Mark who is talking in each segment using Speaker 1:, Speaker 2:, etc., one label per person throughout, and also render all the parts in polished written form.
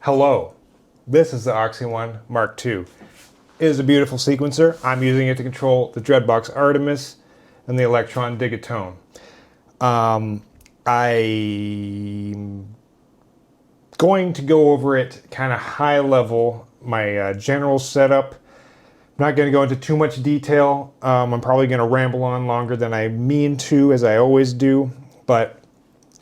Speaker 1: Hello, this is the Oxi One Mk2. It is a beautiful sequencer. I'm using it to control the Dreadbox Artemis and the Elektron Digitone. I'm going to go over it kind of high level, my general setup. I'm not going to go into too much detail. I'm probably going to ramble on longer than I mean to, as I always do, but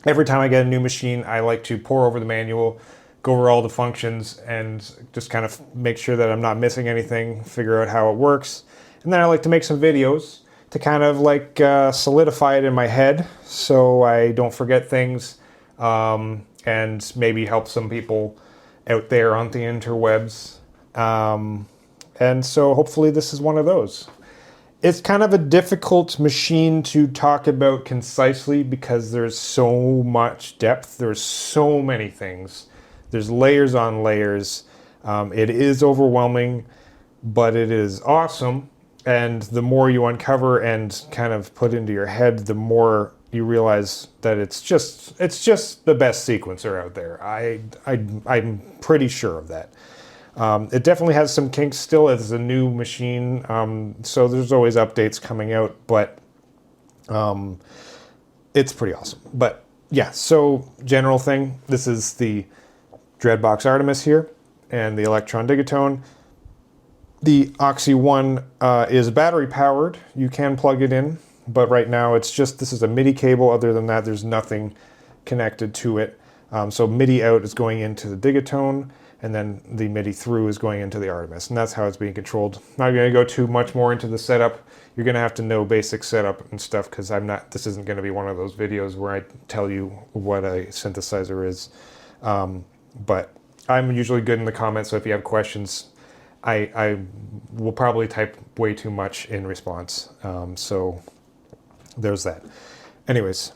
Speaker 1: every time I get a new machine, I like to pour over the manual, go over all the functions, and just kind of make sure that I'm not missing anything, figure out how it works. And then I like to make some videos to kind of like solidify it in my head so I don't forget things, and maybe help some people out there on the interwebs. And so hopefully this is one of those. It's kind of a difficult machine to talk about concisely because there's so much depth. There's so many things. There's layers on layers. It is overwhelming, but it is awesome. And the more you uncover and kind of put into your head, the more you realize that it's just the best sequencer out there. I'm pretty sure of that. It definitely has some kinks still. It's a new machine, so there's always updates coming out, but it's pretty awesome. But yeah, so general thing, this is the Dreadbox Artemis here and the Elektron Digitone. The Oxi One is battery powered. You can plug it in, but right now it's just, this is a MIDI cable. Other than that, there's nothing connected to it. So MIDI out is going into the Digitone, and then the MIDI through is going into the Artemis, and that's how it's being controlled. I'm not going to go too much more into the setup. You're going to have to know basic setup and stuff, because this isn't going to be one of those videos where I tell you what a synthesizer is. But I'm usually good in the comments, so if you have questions, I will probably type way too much in response. So there's that. Anyways,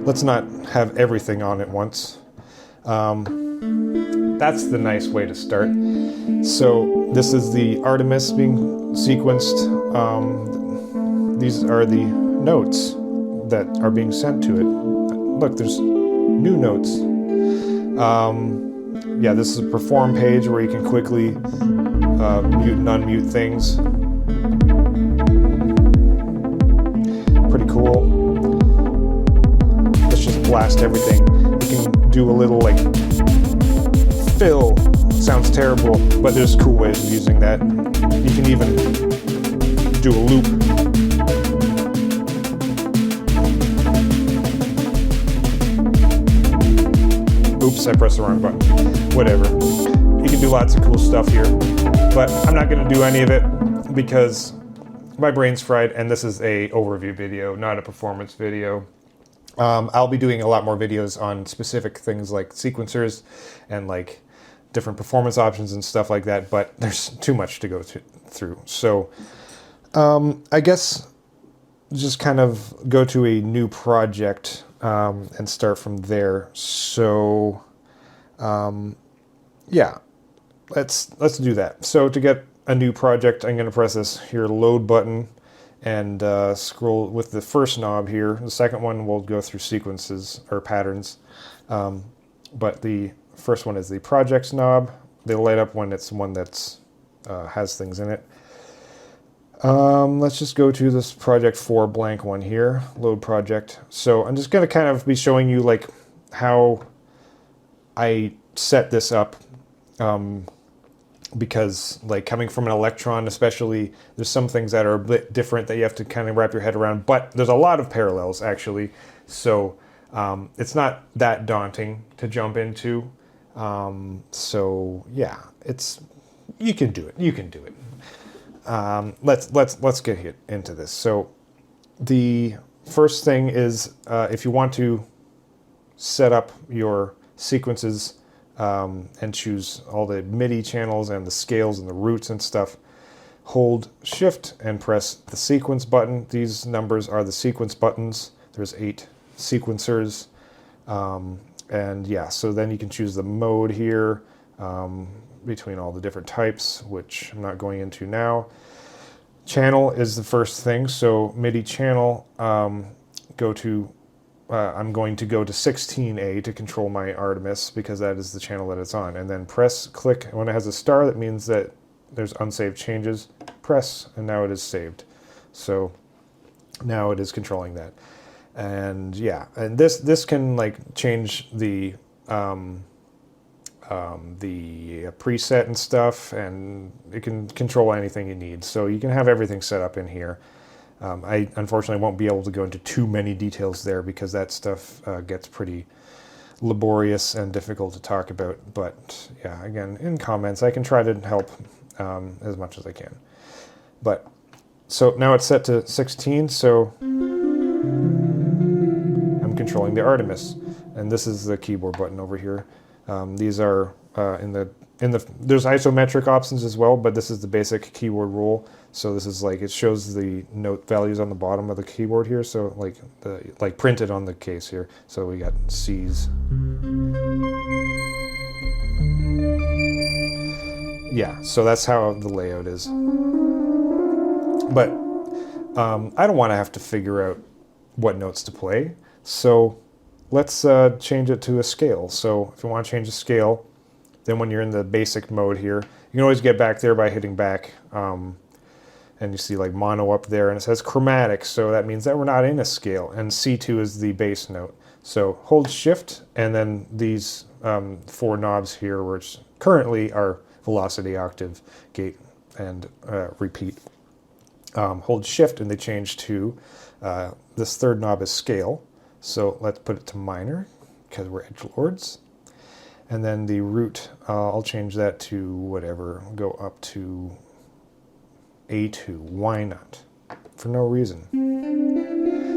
Speaker 1: let's not have everything on at once. That's the nice way to start. So this is the Artemis being sequenced. These are the notes that are being sent to it. Look, there's new notes. Yeah, this is a perform page where you can quickly mute and unmute things. Pretty cool. Let's just blast everything. You can do a little like fill. Sounds terrible, but there's cool ways of using that. You can even do a loop. Oops, I pressed the wrong button. Whatever. You can do lots of cool stuff here, but I'm not going to do any of it because my brain's fried, and this is a overview video, not a performance video. I'll be doing a lot more videos on specific things like sequencers and like different performance options and stuff like that, but there's too much to go through. So I guess just kind of go to a new project and start from there. So yeah, let's do that. So to get a new project, I'm going to press this here load button and scroll with the first knob here. The second one will go through sequences or patterns, but the first one is the projects knob. They light up when it's one that's has things in it. Let's just go to this project 4 blank one here, load project. So I'm just going to kind of be showing you like how I set this up, because like coming from an Elektron especially, there's some things that are a bit different that you have to kind of wrap your head around, but there's a lot of parallels actually. So it's not that daunting to jump into. So yeah, you can do it. You can do it. Let's get into this. So the first thing is if you want to set up your sequences and choose all the MIDI channels and the scales and the roots and stuff, hold Shift and press the sequence button. These numbers are the sequence buttons. There's 8 sequencers. And yeah, so then you can choose the mode here between all the different types, which I'm not going into now. Channel is the first thing. So MIDI channel, go to I'm going to go to 16A to control my Artemis because that is the channel that it's on. And then press, click. When it has a star, that means that there's unsaved changes. Press, and now it is saved. So now it is controlling that. And yeah, and this can like change the preset and stuff, and it can control anything you need. So you can have everything set up in here. I unfortunately won't be able to go into too many details there because that stuff gets pretty laborious and difficult to talk about. But yeah, again, in comments, I can try to help as much as I can. But so now it's set to 16, so I'm controlling the Artemis, and this is the keyboard button over here. These are there's isometric options as well, but this is the basic keyboard rule. So this is like, it shows the note values on the bottom of the keyboard here. So like printed on the case here. So we got C's. Yeah, so that's how the layout is. But I don't want to have to figure out what notes to play. So let's change it to a scale. So if you want to change the scale, then when you're in the basic mode here, you can always get back there by hitting back. And you see like mono up there, and it says chromatic, so that means that we're not in a scale. And C2 is the bass note. So hold shift, and then these 4 knobs here, which currently are velocity, octave, gate, and repeat. Hold shift, and they change to, this third knob is scale. So let's put it to minor, because we're edgelords. And then the root, I'll change that to whatever, go up to A2. Why not? For no reason.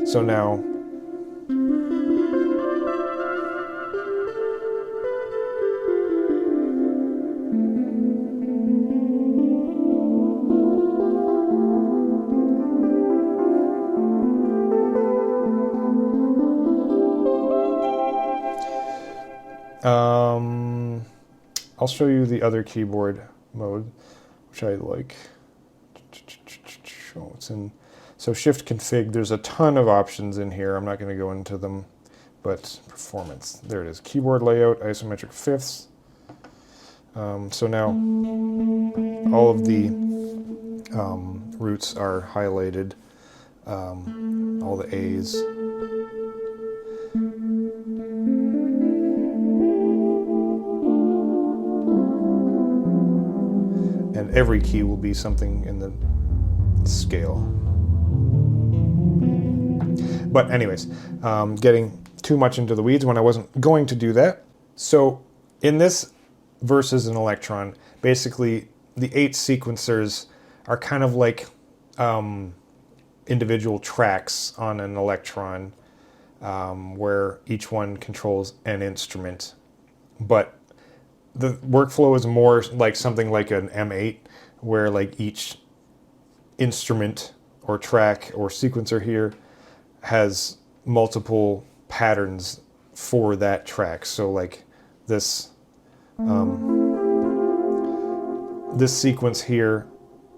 Speaker 1: So now, I'll show you the other keyboard mode, which I like. Oh, it's in. So shift config, there's a ton of options in here. I'm not going to go into them, but performance, there it is. Keyboard layout, isometric fifths. So now all of the roots are highlighted, all the A's. And every key will be something in the scale. But anyways, getting too much into the weeds when I wasn't going to do that. So in this versus an Elektron, basically the 8 sequencers are kind of like individual tracks on an Elektron, where each one controls an instrument. But the workflow is more like something like an M8, where like each instrument or track or sequencer here has multiple patterns for that track. So like this this sequence here,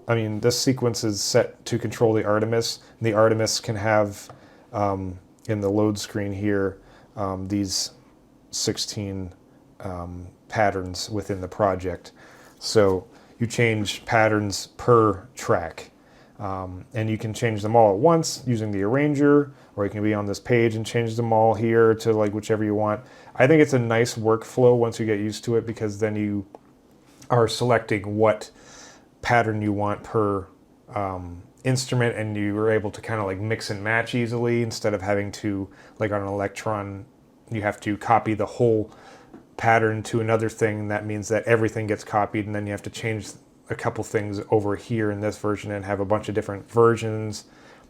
Speaker 1: this sequence is set to control the Artemis. The Artemis can have in the load screen here these 16 patterns within the project. So you change patterns per track, and you can change them all at once using the arranger, or you can be on this page and change them all here to like whichever you want. I think it's a nice workflow once you get used to it, because then you are selecting what pattern you want per instrument, and you are able to kind of like mix and match easily, instead of having to, like on an Elektron, you have to copy the whole pattern to another thing. That means that everything gets copied, and then you have to change a couple things over here in this version and have a bunch of different versions.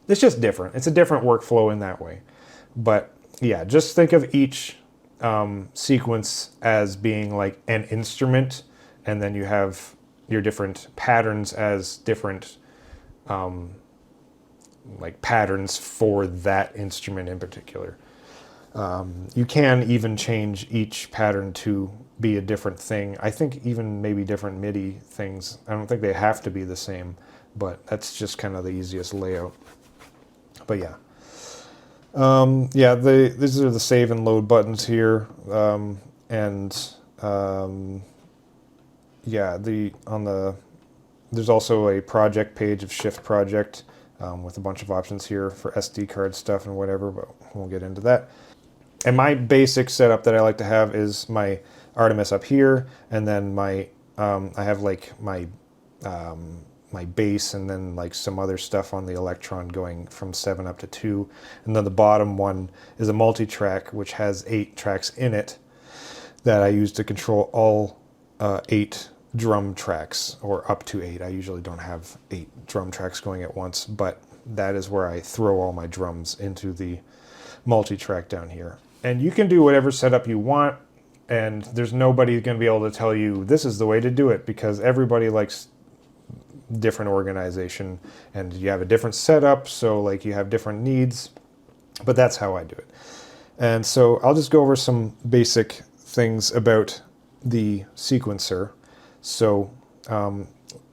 Speaker 1: It's just different. It's a different workflow in that way. But yeah, just think of each sequence as being like an instrument, and then you have your different patterns as different like patterns for that instrument in particular. You can even change each pattern to be a different thing. I think even maybe different MIDI things. I don't think they have to be the same, but that's just kind of the easiest layout. But yeah. Yeah, these are the save and load buttons here, and yeah, there's also a project page of Shift Project with a bunch of options here for SD card stuff and whatever, but we'll get into that. And my basic setup that I like to have is my Artemis up here, and then my I have like my my bass and then like some other stuff on the Elektron going from 7 up to 2. And then the bottom one is a multi-track, which has 8 tracks in it that I use to control all 8 drum tracks, or up to 8. I usually don't have 8 drum tracks going at once, but that is where I throw all my drums into the multi-track down here. And you can do whatever setup you want, and there's nobody going to be able to tell you this is the way to do it, because everybody likes different organization and you have a different setup, so like you have different needs, but that's how I do it. And so I'll just go over some basic things about the sequencer. So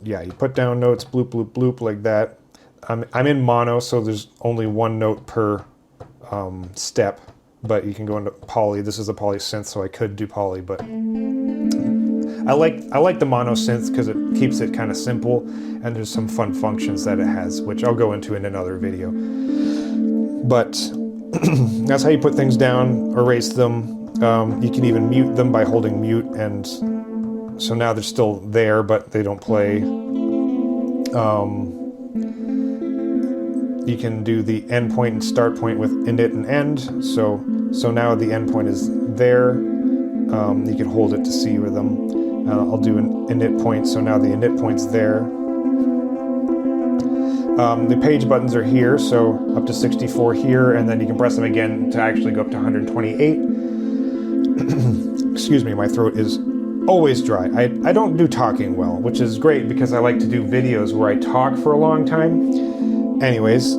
Speaker 1: yeah, you put down notes, bloop, bloop, bloop, like that. I'm in mono, so there's only 1 note per step, but you can go into poly. This is a poly synth, so I could do poly, but I like the mono synth because it keeps it kind of simple, and there's some fun functions that it has, which I'll go into in another video. But that's how you put things down, erase them. You can even mute them by holding mute, and so now they're still there, but they don't play. You can do the end point and start point with init and end. So now the end point is there. You can hold it to see with them. I'll do an init point, so now the init point's there. The page buttons are here, so up to 64 here, and then you can press them again to actually go up to 128. Excuse me, my throat is always dry. I don't do talking well, which is great because I like to do videos where I talk for a long time. Anyways,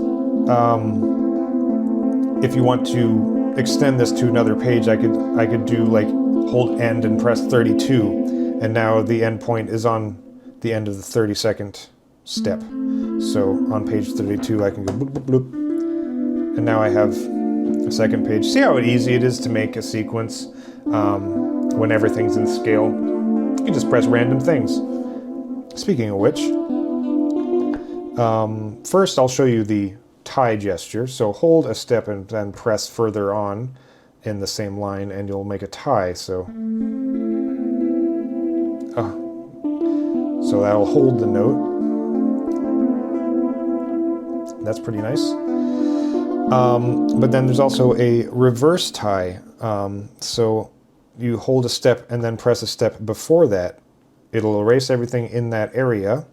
Speaker 1: if you want to extend this to another page, I could do like hold end and press 32. And now the end point is on the end of the 32nd step. So on page 32, I can go bloop, bloop, bloop. And now I have a second page. See how easy it is to make a sequence when everything's in scale? You can just press random things. Speaking of which, first I'll show you the tie gesture. So hold a step and then press further on in the same line, and you'll make a tie. So that'll hold the note. That's pretty nice. But then there's also a reverse tie. So you hold a step and then press a step before that. It'll erase everything in that area,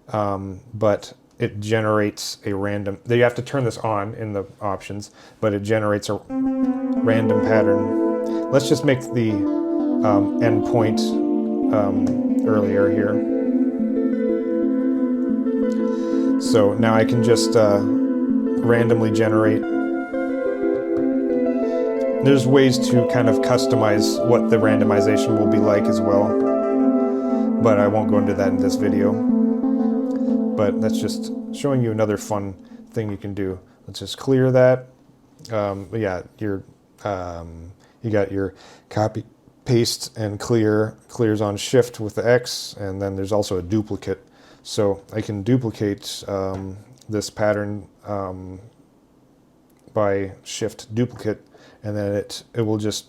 Speaker 1: but it generates a random... You have to turn this on in the options, but it generates a random pattern. Let's just make the end point earlier here. So now I can just randomly generate. There's ways to kind of customize what the randomization will be like as well, but I won't go into that in this video. But that's just showing you another fun thing you can do. Let's just clear that. Yeah, you got your copy, paste, and clear. Clears on shift with the X, and then there's also a duplicate. So I can duplicate this pattern by shift duplicate, and then it will just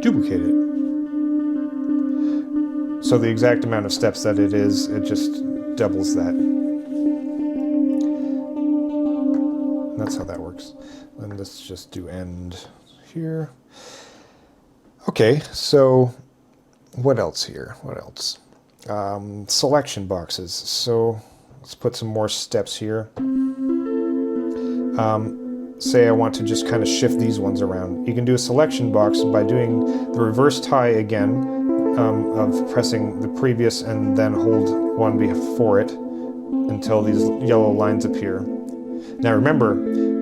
Speaker 1: duplicate it. So the exact amount of steps that it is, it just doubles that. And that's how that works. And let's just do end here. Okay, so what else here? What else? Selection boxes. So let's put some more steps here. Say I want to just kind of shift these ones around. You can do a selection box by doing the reverse tie again, of pressing the previous and then hold one before it until these yellow lines appear. Now remember,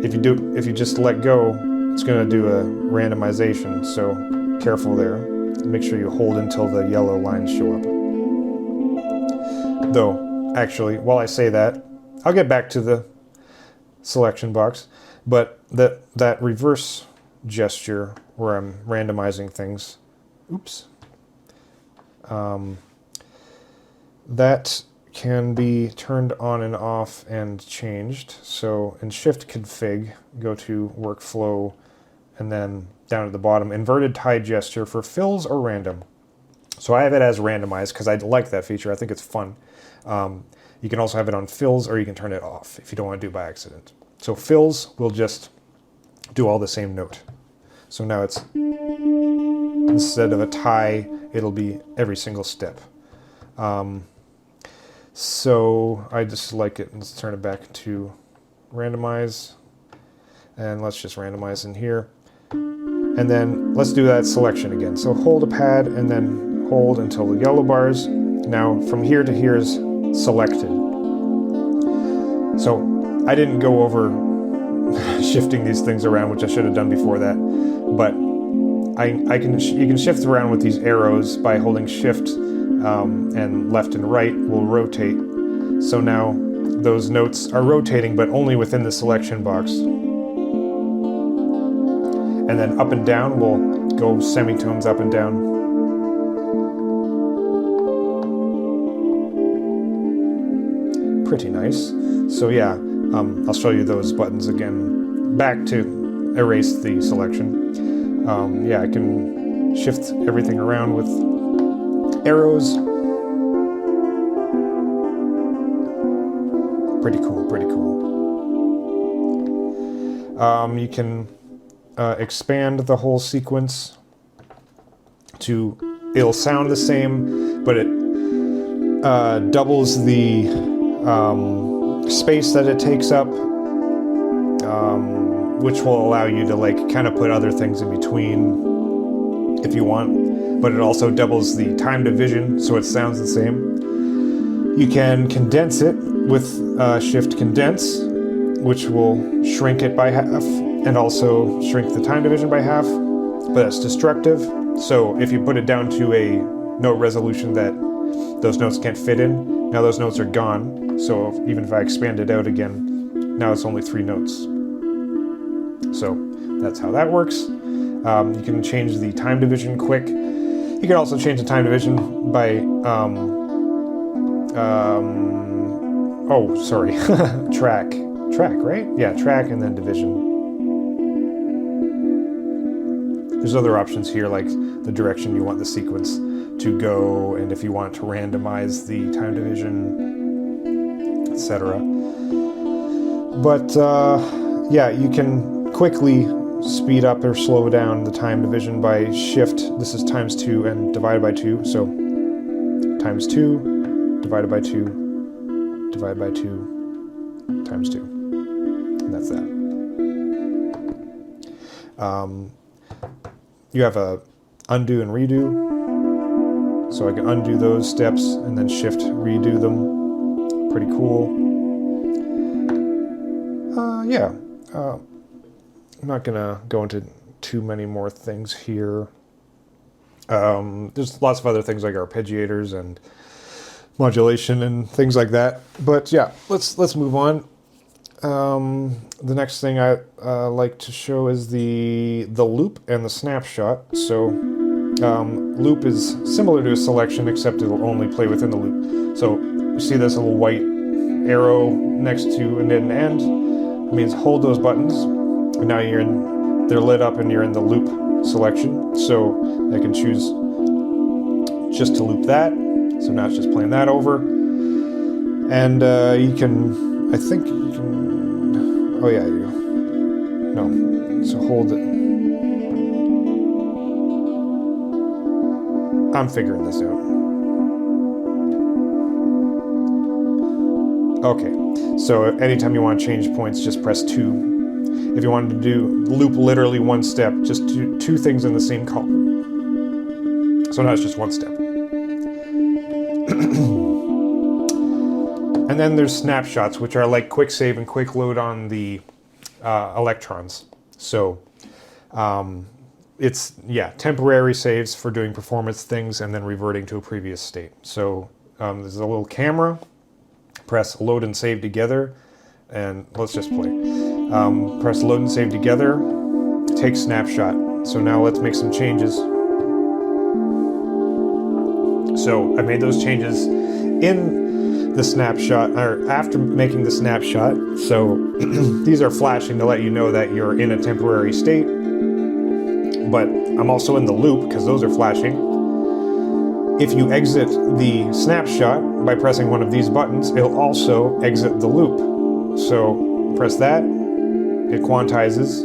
Speaker 1: if you just let go, it's going to do a randomization, so careful there. Make sure you hold until the yellow lines show up. Though, actually, while I say that, I'll get back to the selection box, but that reverse gesture where I'm randomizing things, oops, that can be turned on and off and changed. So in Shift Config, go to Workflow, and then down at the bottom, inverted tie gesture for fills or random. So I have it as randomized because I like that feature. I think it's fun. You can also have it on fills, or you can turn it off if you don't want to do it by accident. So fills will just do all the same note. So now it's, instead of a tie, it'll be every single step. So I just like it. Let's turn it back to randomize, and let's just randomize in here. And then let's do that selection again. So hold a pad and then hold until the yellow bars. Now from here to here is selected. So I didn't go over shifting these things around, which I should have done before that, but you can shift around with these arrows by holding shift, and left and right will rotate. So now those notes are rotating, but only within the selection box. And then up and down will go semitones up and down. Pretty nice. So yeah, I'll show you those buttons again. Back to erase the selection. Yeah, I can shift everything around with arrows. Pretty cool, pretty cool. You can expand the whole sequence to, it'll sound the same, but it doubles the space that it takes up, which will allow you to like kind of put other things in between if you want, but it also doubles the time division so it sounds the same. You can condense it with Shift Condense, which will shrink it by half and also shrink the time division by half, but that's destructive. So if you put it down to a note resolution that those notes can't fit in, now those notes are gone. So even if I expand it out again, now it's only 3 notes. So that's how that works. You can change the time division quick. You can also change the time division by, oh, sorry, track, right? Yeah, track and then division. There's other options here, like the direction you want the sequence to go, and if you want to randomize the time division, etc. But yeah, you can quickly speed up or slow down the time division by Shift. This is ×2 and divided by 2. So ×2 divided by 2 divided by 2 ×2. And that's that. You have a undo and redo. So I can undo those steps and then Shift redo them. Pretty cool. Yeah. I'm not gonna go into too many more things here. There's lots of other things like arpeggiators and modulation and things like that. But yeah, let's move on. The next thing I like to show is the loop and the snapshot. So loop is similar to a selection, except it will only play within the loop. So you see this little white arrow next to an end. It means hold those buttons. And now they're lit up and you're in the loop selection. So I can choose just to loop that. So now it's just playing that over. And you can, I think you can, oh yeah, no, so hold it. I'm figuring this out. Okay, so anytime you want to change points, just press 2. If you wanted to do loop literally one step, just do 2 things in the same column. So now it's just 1 step. And then there's snapshots, which are like quick save and quick load on the Elektrons. So it's, yeah, temporary saves for doing performance things and then reverting to a previous state. So there's a little camera. Press load and save together, and let's just play. Press load and save together, take snapshot. So now let's make some changes. So I made those changes in the snapshot, or after making the snapshot. So these are flashing to let you know that you're in a temporary state, but I'm also in the loop because those are flashing. If you exit the snapshot by pressing one of these buttons, it'll also exit the loop. So press that, it quantizes,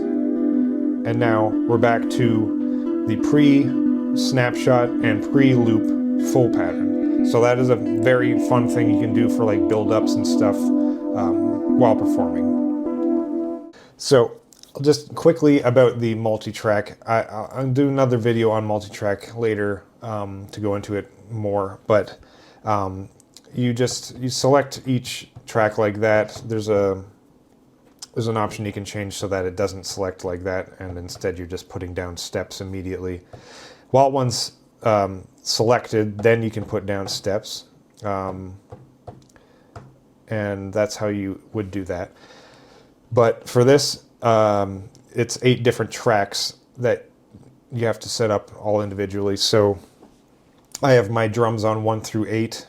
Speaker 1: and now we're back to the pre-snapshot and pre-loop full pattern. So that is a very fun thing you can do for like build-ups and stuff while performing. So just quickly about the multi-track. I'll do another video on multi-track later to go into it more, but you select each track like that. There's an option you can change so that it doesn't select like that, and instead you're just putting down steps immediately. While one's selected, then you can put down steps, and that's how you would do that. But for this, it's 8 different tracks that you have to set up all individually. So I have my drums on 1 through 8.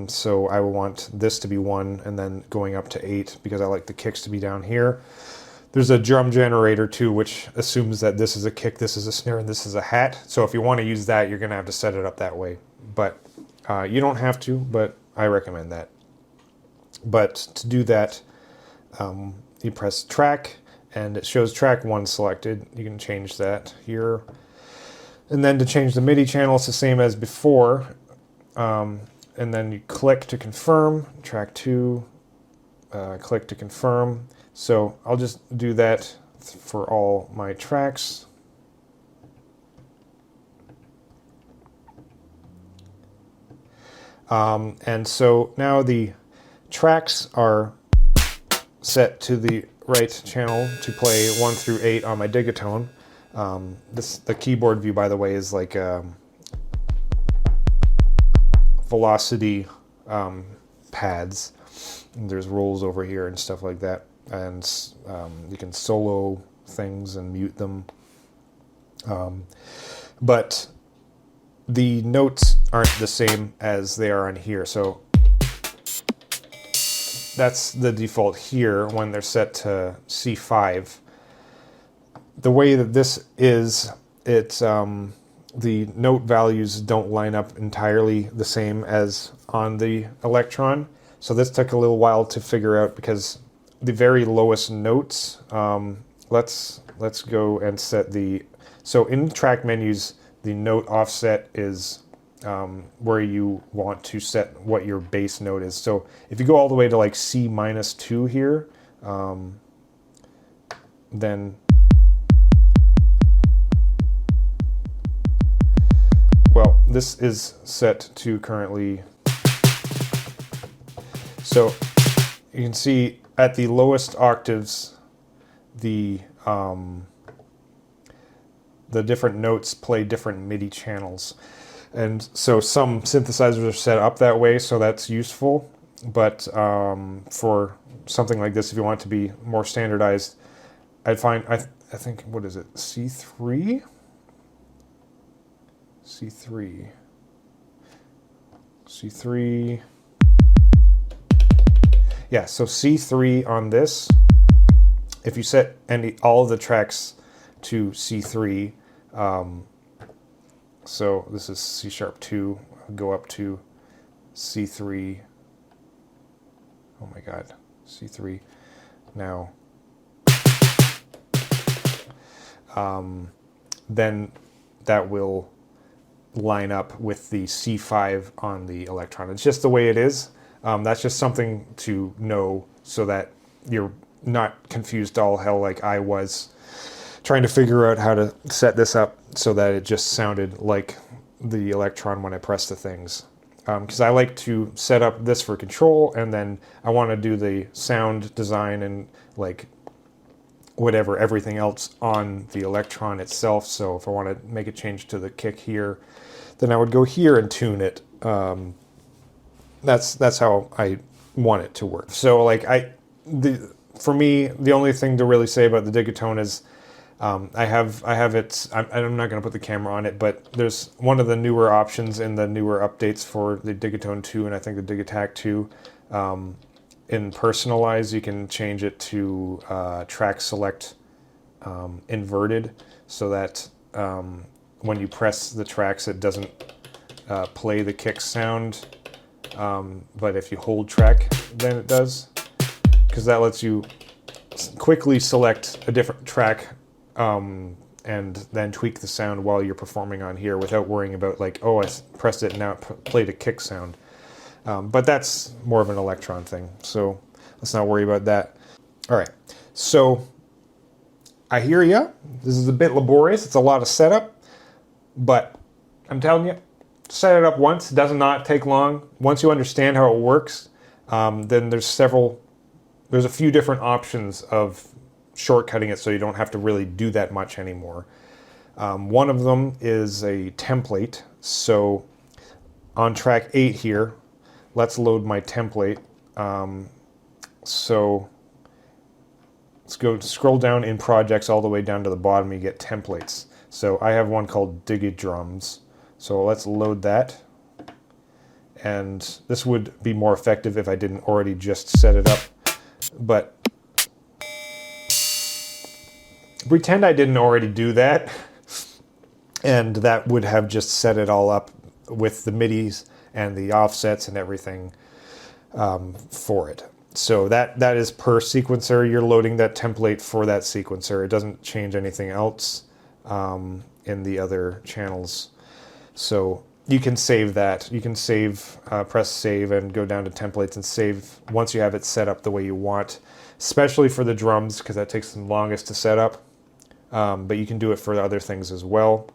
Speaker 1: So I will want this to be 1 and then going up to 8 because I like the kicks to be down here. There's a drum generator too, which assumes that this is a kick, this is a snare, and this is a hat. So if you want to use that, you're going to have to set it up that way. But you don't have to, but I recommend that. But to do that, you press track and it shows track 1 selected. You can change that here. And then to change the MIDI channel, it's the same as before. And then you click to confirm, track 2, click to confirm. So I'll just do that for all my tracks. And so now the tracks are set to the right channel to play 1 through 8 on my Digitone. The keyboard view, by the way, is like velocity pads. And there's rolls over here and stuff like that, and you can solo things and mute them, but the notes aren't the same as they are on here. So that's the default here when they're set to C5. The way that this is, it's the note values don't line up entirely the same as on the Elektron. So this took a little while to figure out because the very lowest notes, let's go and set the, so in track menus, the note offset is where you want to set what your bass note is. So if you go all the way to like C-2 here, then, well, this is set to currently, so you can see at the lowest octaves, the different notes play different MIDI channels. And so some synthesizers are set up that way, so that's useful. But for something like this, if you want it to be more standardized, I'd find, I think, what is it, C3? C3. C3. Yeah, so C3 on this, if you set all of the tracks to C3, so this is C#2, go up to C3, oh my god, C3, now, then that will line up with the C5 on the Elektron. It's just the way it is. That's just something to know so that you're not confused all hell like I was trying to figure out how to set this up so that it just sounded like the Elektron when I press the things. Because I like to set up this for control, and then I want to do the sound design and like whatever, everything else on the Elektron itself. So if I want to make a change to the kick here, then I would go here and tune it. That's how I want it to work. So like the for me, the only thing to really say about the Digitone is I have it. I'm not going to put the camera on it, but there's one of the newer options in the newer updates for the Digitone 2 and I think the Digitakt 2. In personalize, you can change it to track select inverted, so that when you press the tracks, it doesn't play the kick sound, but if you hold track, then it does, because that lets you quickly select a different track and then tweak the sound while you're performing on here without worrying about like, oh, I pressed it and now it played a kick sound. But that's more of an Elektron thing, so let's not worry about that. All right, so I hear ya. This is a bit laborious. It's a lot of setup, but I'm telling you, set it up once. It does not take long. Once you understand how it works, then there's a few different options of shortcutting it so you don't have to really do that much anymore. One of them is a template. So on track 8 here, let's load my template. So let's scroll down in projects all the way down to the bottom. You get templates. So I have one called Digidrums. So let's load that. And this would be more effective if I didn't already just set it up. But pretend I didn't already do that. And that would have just set it all up with the MIDIs and the offsets and everything for it. So that is per sequencer. You're loading that template for that sequencer. It doesn't change anything else in the other channels. So you can save that. You can save, press save and go down to templates and save once you have it set up the way you want, especially for the drums because that takes the longest to set up. But you can do it for other things as well.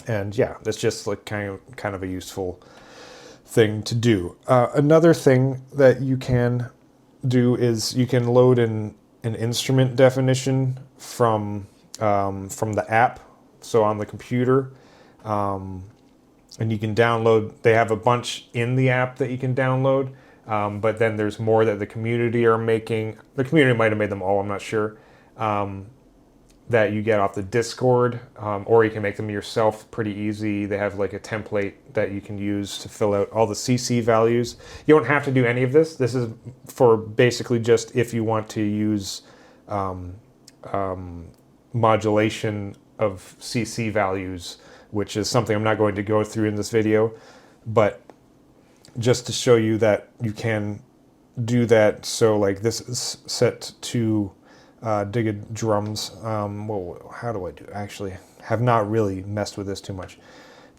Speaker 1: And yeah, that's just like kind of a useful thing to do. Another thing that you can do is you can load an instrument definition from the app, so on the computer, and you can download. They have a bunch in the app that you can download, but then there's more that the community are making. The community might have made them all, I'm not sure. That you get off the Discord, or you can make them yourself pretty easy. They have like a template that you can use to fill out all the CC values. You don't have to do any of this. This is for basically just if you want to use modulation of CC values, which is something I'm not going to go through in this video, but just to show you that you can do that. So like this is set to Digidrums. Well, how do I do? Actually, have not really messed with this too much.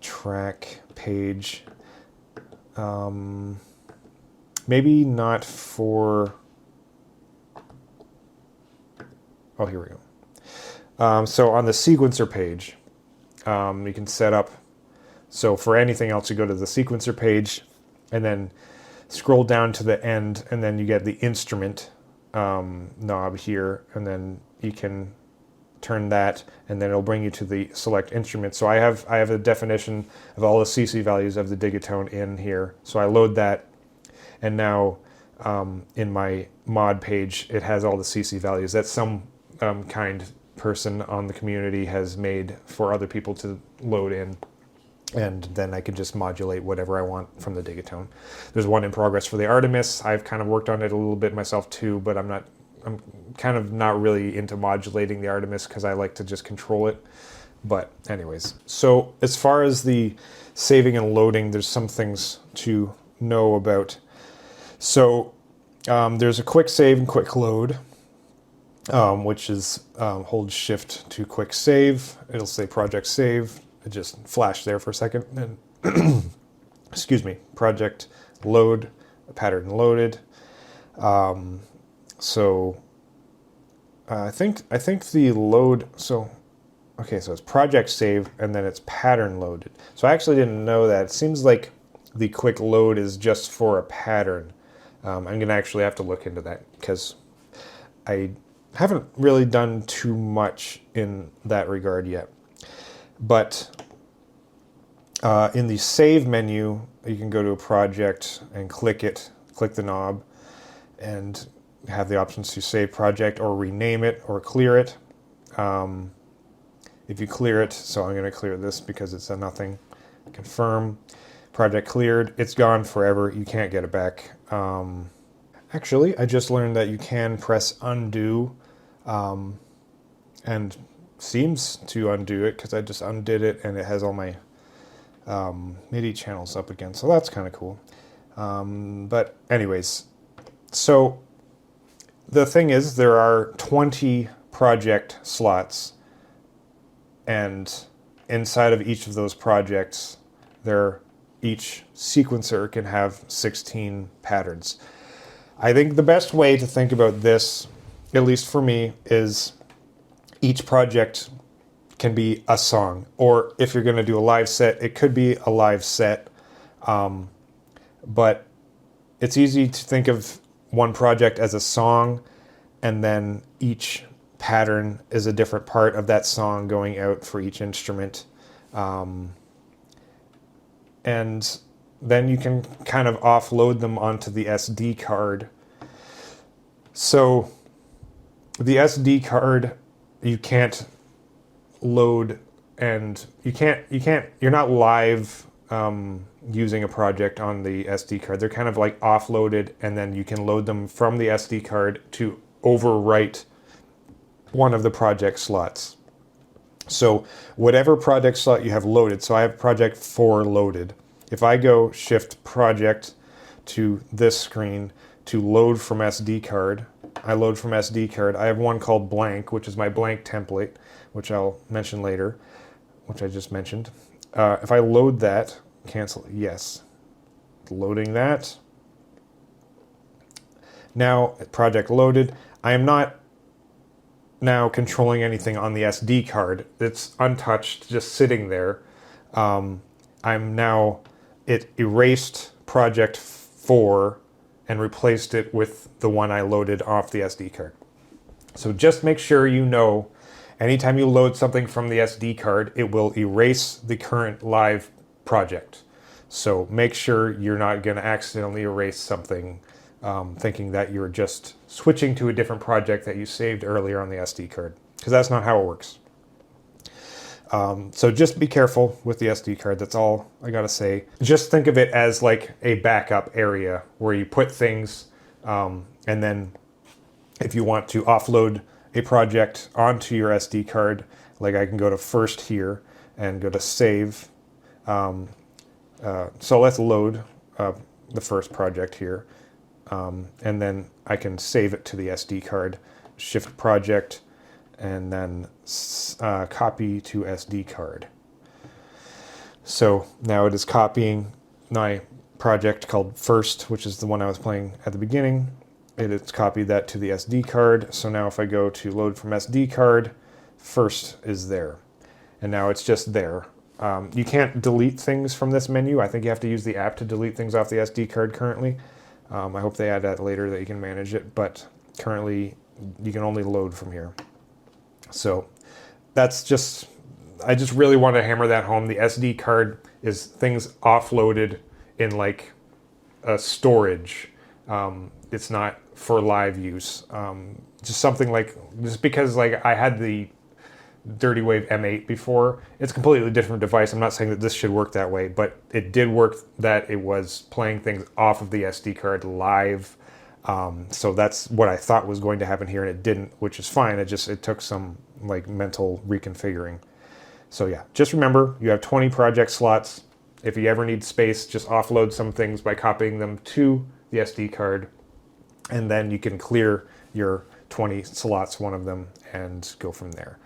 Speaker 1: Track page. Maybe not for. Oh, here we go. So on the sequencer page, you can set up. So for anything else, you go to the sequencer page, and then scroll down to the end, and then you get the instrument knob here, and then you can turn that, and then it'll bring you to the select instrument. So I have a definition of all the CC values of the Digitone in here. So I load that, and now in my mod page it has all the CC values that some kind person on the community has made for other people to load in. And then I can just modulate whatever I want from the Digitone. There's one in progress for the Artemis. I've kind of worked on it a little bit myself too, but I'm kind of not really into modulating the Artemis because I like to just control it. But anyways, so as far as the saving and loading, there's some things to know about. So there's a quick save and quick load, which is hold shift to quick save. It'll say project save. It just flashed there for a second, and excuse me, project load, pattern loaded. So I think the load. So okay, so it's project save, and then it's pattern loaded. So I actually didn't know that. It seems like the quick load is just for a pattern. I'm gonna actually have to look into that because I haven't really done too much in that regard yet. But in the save menu, you can go to a project and click the knob, and have the options to save project or rename it or clear it. If you clear it, so I'm going to clear this because it's a nothing. Confirm. Project cleared. It's gone forever. You can't get it back. Actually, I just learned that you can press undo, and seems to undo it because I just undid it and it has all my MIDI channels up again. So that's kind of cool. But anyways, so the thing is there are 20 project slots, and inside of each of those projects, each sequencer can have 16 patterns. I think the best way to think about this, at least for me, is each project can be a song. Or if you're going to do a live set, it could be a live set. But it's easy to think of one project as a song, and then each pattern is a different part of that song going out for each instrument. And then you can kind of offload them onto the SD card. So the SD card, you can't load, and you're not live using a project on the SD card. They're kind of like offloaded, and then you can load them from the SD card to overwrite one of the project slots. So whatever project slot you have loaded, so I have project 4 loaded. If I go shift project to this screen to load from SD card, I load from SD card. I have one called blank, which is my blank template, which I'll mention later, which I just mentioned. If I load that, cancel, yes. Loading that. Now, project loaded. I am not now controlling anything on the SD card. It's untouched, just sitting there. It erased project 4 and replaced it with the one I loaded off the SD card. So just make sure you know, anytime you load something from the SD card, it will erase the current live project. So make sure you're not going to accidentally erase something thinking that you're just switching to a different project that you saved earlier on the SD card, because that's not how it works. So just be careful with the SD card. That's all I gotta say. Just think of it as like a backup area where you put things, and then if you want to offload a project onto your SD card, like I can go to first here and go to save. So let's load the first project here, and then I can save it to the SD card, shift project, and then copy to SD card. So now it is copying my project called first, which is the one I was playing at the beginning. It's copied that to the SD card. So now if I go to load from SD card, first is there. And now it's just there. You can't delete things from this menu. I think you have to use the app to delete things off the SD card currently. I hope they add that later, that you can manage it, but currently you can only load from here. So I just really want to hammer that home. The SD card is things offloaded in like a storage. It's not for live use. Just something like, just because like I had the Dirty Wave M8 before, it's a completely different device. I'm not saying that this should work that way, but it did work that it was playing things off of the SD card live. So that's what I thought was going to happen here, and it didn't, which is fine. It took some like mental reconfiguring. So yeah, just remember you have 20 project slots. If you ever need space, just offload some things by copying them to the SD card, and then you can clear your 20 slots, one of them, and go from there.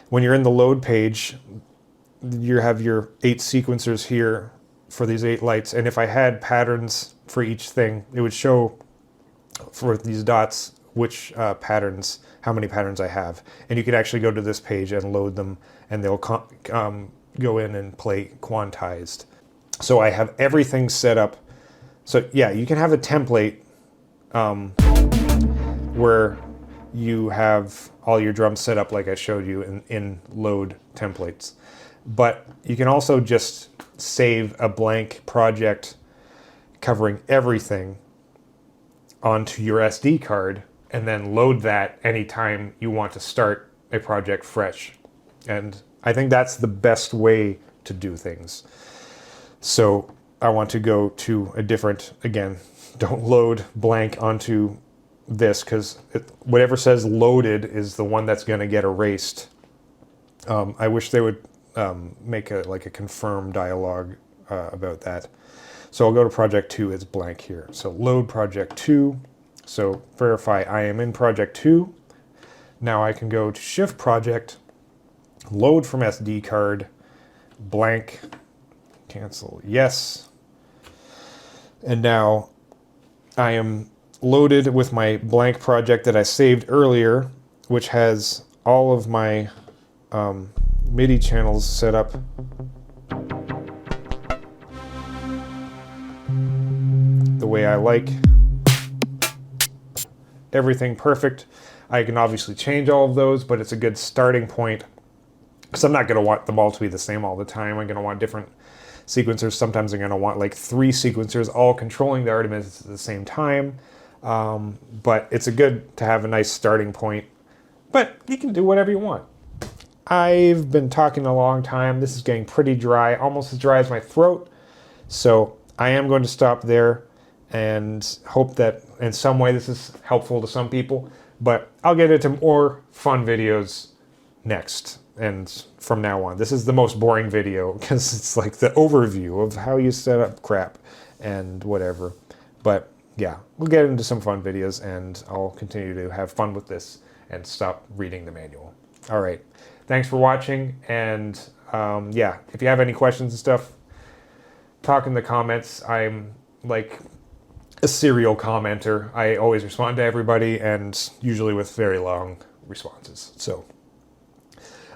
Speaker 1: When you're in the load page, you have your 8 sequencers here for these 8 lights, and if I had patterns for each thing, it would show for these dots which patterns, how many patterns I have. And you could actually go to this page and load them, and they'll go in and play quantized. So I have everything set up. So yeah, you can have a template where you have all your drums set up like I showed you in load templates. But you can also just save a blank project covering everything onto your SD card, and then load that anytime you want to start a project fresh. And I think that's the best way to do things. So I want to go to a different, again, don't load blank onto this, because whatever says loaded is the one that's going to get erased. I wish they would make a confirm dialog about that. So I'll go to project 2, it's blank here. So load project 2. So verify I am in project 2. Now I can go to shift project, load from SD card, blank, cancel, yes. And now I am loaded with my blank project that I saved earlier, which has all of my MIDI channels set up. The way I like. Everything perfect. I can obviously change all of those, but it's a good starting point, because I'm not going to want them all to be the same all the time. I'm going to want different sequencers. Sometimes I'm going to want like 3 sequencers all controlling the Artemis at the same time. But it's good to have a nice starting point. But you can do whatever you want. I've been talking a long time. This is getting pretty dry, almost as dry as my throat. So I am going to stop there and hope that in some way this is helpful to some people. But I'll get into more fun videos next and from now on. This is the most boring video because it's like the overview of how you set up crap and whatever. But yeah, we'll get into some fun videos and I'll continue to have fun with this and stop reading the manual. All right. Thanks for watching. And yeah, if you have any questions and stuff, talk in the comments. I'm like a serial commenter. I always respond to everybody and usually with very long responses. So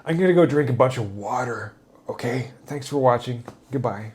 Speaker 1: I'm going to go drink a bunch of water. Okay. Thanks for watching. Goodbye.